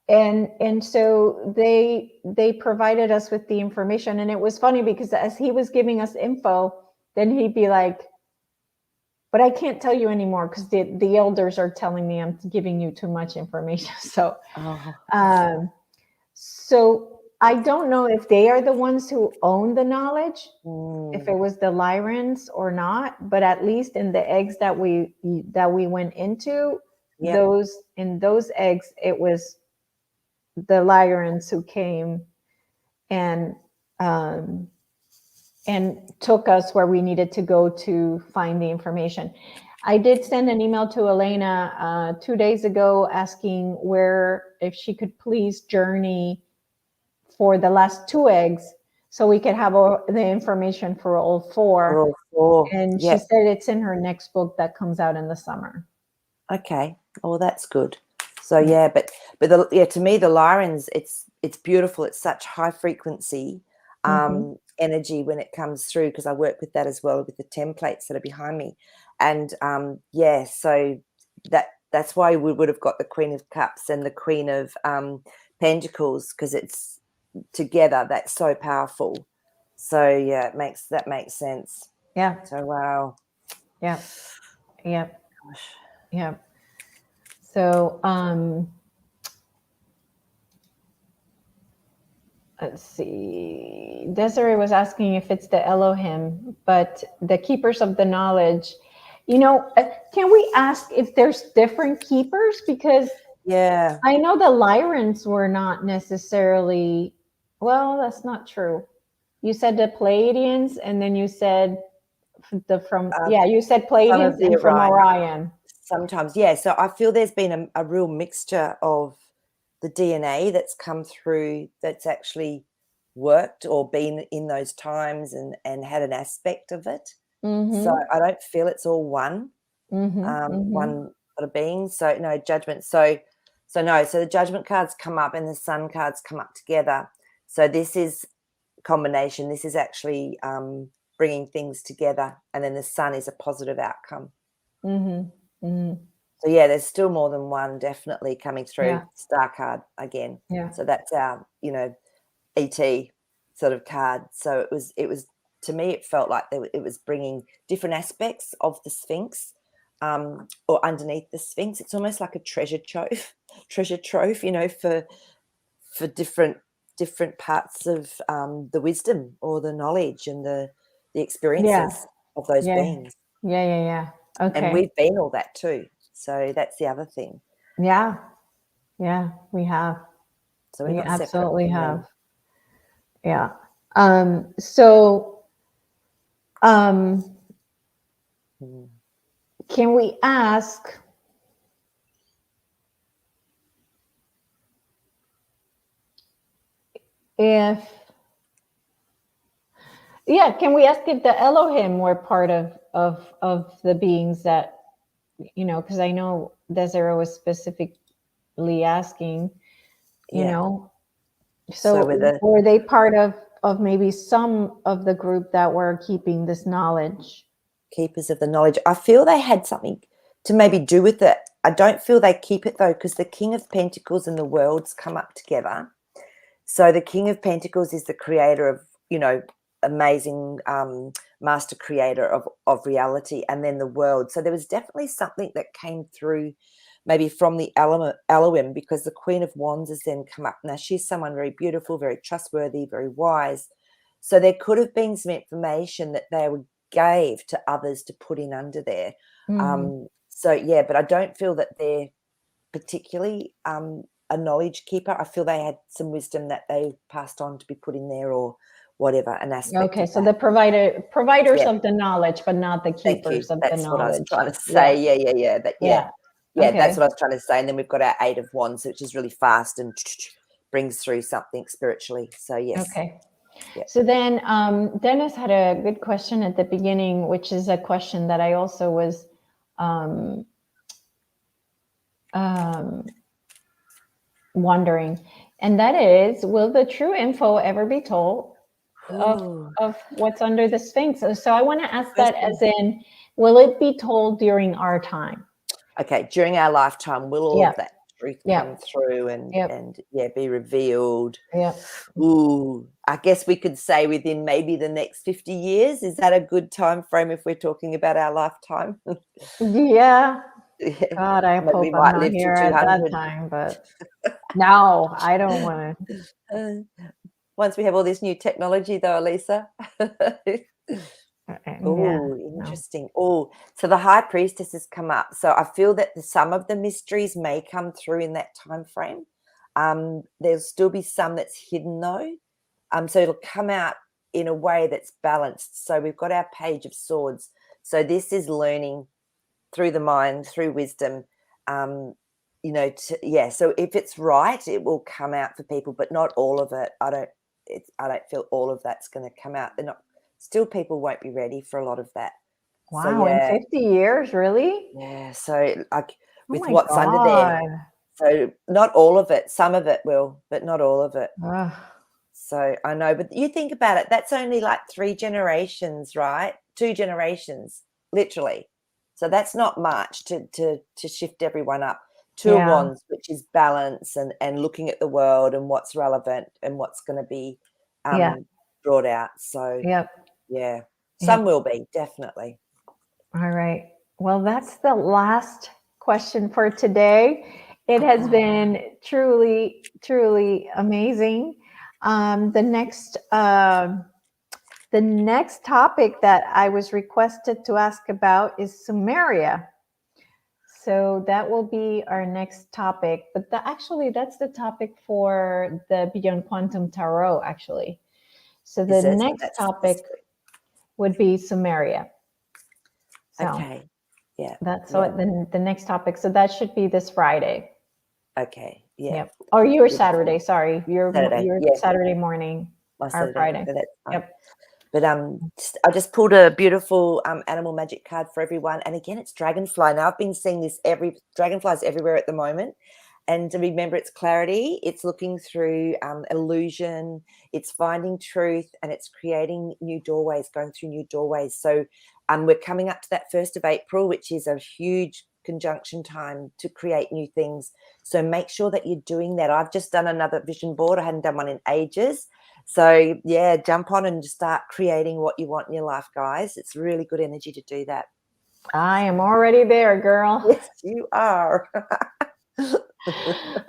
And so they provided us with the information, and it was funny because as he was giving us info, then he'd be like, but I can't tell you anymore because the elders are telling me I'm giving you too much information. So so I don't know if they are the ones who own the knowledge, if it was the Lyrans or not, but at least in the eggs that we went into, those eggs, it was the Lyrans who came and took us where we needed to go to find the information. I did send an email to Elena 2 days ago asking if she could please journey for the last 2 eggs so we could have the information for all 4. And she said it's in her next book that comes out in the summer. Okay. Oh, well, that's good. So yeah, but to me the Lyrans, it's beautiful. It's such high frequency energy when it comes through, because I work with that as well with the templates that are behind me, and so that's why we would have got the Queen of Cups and the Queen of Pentacles, because it's together. That's so powerful. So yeah, that makes sense. Yeah. So wow. Yeah. Yeah. Gosh. Yeah. So let's see. Desiree was asking if it's the Elohim, but the keepers of the knowledge. Can we ask if there's different keepers? Because Yeah. I know the Lyrans were not necessarily. Well, that's not true. You said the Pleiadians, and then you said you said Some Pleiadians of the and from Orion. Orion. Sometimes, yeah. So I feel there's been a real mixture of the DNA that's come through, that's actually worked or been in those times and had an aspect of it. So I don't feel it's all one sort of being. So no judgment. So the judgment cards come up and the sun cards come up together. So this is combination. This is actually bringing things together, and then the sun is a positive outcome. So yeah, there's still more than one definitely coming through. Yeah. Star card again. Yeah. So that's our ET sort of card. So it was to me, it felt like it was bringing different aspects of the Sphinx, or underneath the Sphinx. It's almost like a treasure trove, for different parts of the wisdom or the knowledge and the experiences of those beings. Yeah. Okay. And we've been all that too. So that's the other thing. Yeah, we have. So we're We not separate absolutely from have. them. Yeah. So can we ask if the Elohim were part of the beings that, because I know Desiree was specifically asking, so were they part of maybe some of the group that were keeping this knowledge? Keepers of the knowledge. I feel they had something to maybe do with it. I don't feel they keep it though, because the King of Pentacles and the Worlds come up together. So the King of Pentacles is the creator of, amazing master creator of reality, and then the world. So there was definitely something that came through maybe from the Elohim, because the Queen of Wands has then come up. Now she's someone very beautiful, very trustworthy, very wise. So there could have been some information that they gave to others to put in under there. So yeah, but I don't feel that they're particularly a knowledge keeper. I feel they had some wisdom that they passed on to be put in there, or whatever, an aspect. Okay, so the providers of the knowledge, but not the keepers of the knowledge. That's what I was trying to say. Okay. That's what I was trying to say. And then we've got our Eight of Wands, which is really fast and brings through something spiritually. So yes. Okay. Yeah. So then Dennis had a good question at the beginning, which is a question that I also was wondering, and that is, will the true info ever be told of what's under the Sphinx? So I want to ask that as in, will it be told during our time? Okay, during our lifetime, will all of that truth come through and be revealed? Ooh, I guess we could say within maybe the next 50 years. Is that a good time frame if we're talking about our lifetime? Yeah. God, I hope I'm not here at that time, but no, I don't want to. Once we have all this new technology, though, Elisa. Oh, interesting. Oh, so the High Priestess has come up. So I feel that some of the mysteries may come through in that time frame. There'll still be some that's hidden though. So it'll come out in a way that's balanced. So we've got our Page of Swords. So this is learning through the mind, through wisdom. So if it's right, it will come out for people, but not all of it. I don't feel all of that's going to come out. They're not. Still, people won't be ready for a lot of that. Wow, in 50 years, really? Yeah. So with my what's under there. God. So not all of it, some of it will, but not all of it. Ugh. So I know, but you think about it, that's only like 3 generations, right? 2 generations, literally. So that's not much to shift everyone up to a Yeah. wands, which is balance and looking at the world and what's relevant and what's going to be Yeah. brought out. So Yep. yeah, some Yep. will be, definitely. All right. Well, that's the last question for today. It has been truly, truly amazing. The next topic that I was requested to ask about is Sumeria. So that will be our next topic. But actually, that's the topic for the Beyond Quantum Tarot, actually. So the Is it? next topic would be Sumeria. So okay. Yeah. that's what the next topic. So that should be this Friday. Okay. Yeah. Yep. Or your Saturday. Sorry, your Yeah. Saturday morning My or Saturday. Friday. So that's fine. Yep. But I just pulled a beautiful animal magic card for everyone. And again, it's dragonfly. Now I've been seeing this dragonflies everywhere at the moment. And to remember, it's clarity. It's looking through illusion. It's finding truth, and it's creating new doorways, going through new doorways. So we're coming up to that 1st of April, which is a huge conjunction time to create new things. So make sure that you're doing that. I've just done another vision board. I hadn't done one in ages. So yeah, jump on and just start creating what you want in your life, guys. It's really good energy to do that. I am already there, girl. Yes, you are.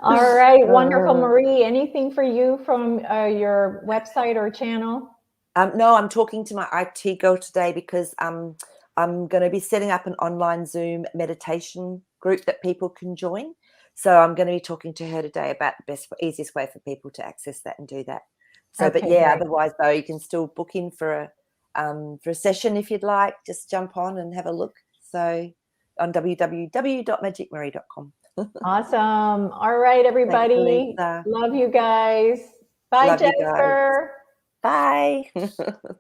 All right, wonderful, Maree. Anything for you from your website or channel? No, I'm talking to my IT girl today because I'm going to be setting up an online Zoom meditation group that people can join. So I'm going to be talking to her today about the easiest way for people to access that and do that. So, Okay, but yeah, great. otherwise though, you can still book in for a session if you'd like. Just jump on and have a look. So on www.magicmaree.com. Awesome. All right, everybody. Thanks, Elisa. Love you guys. Bye, Love you guys. Jennifer. Bye.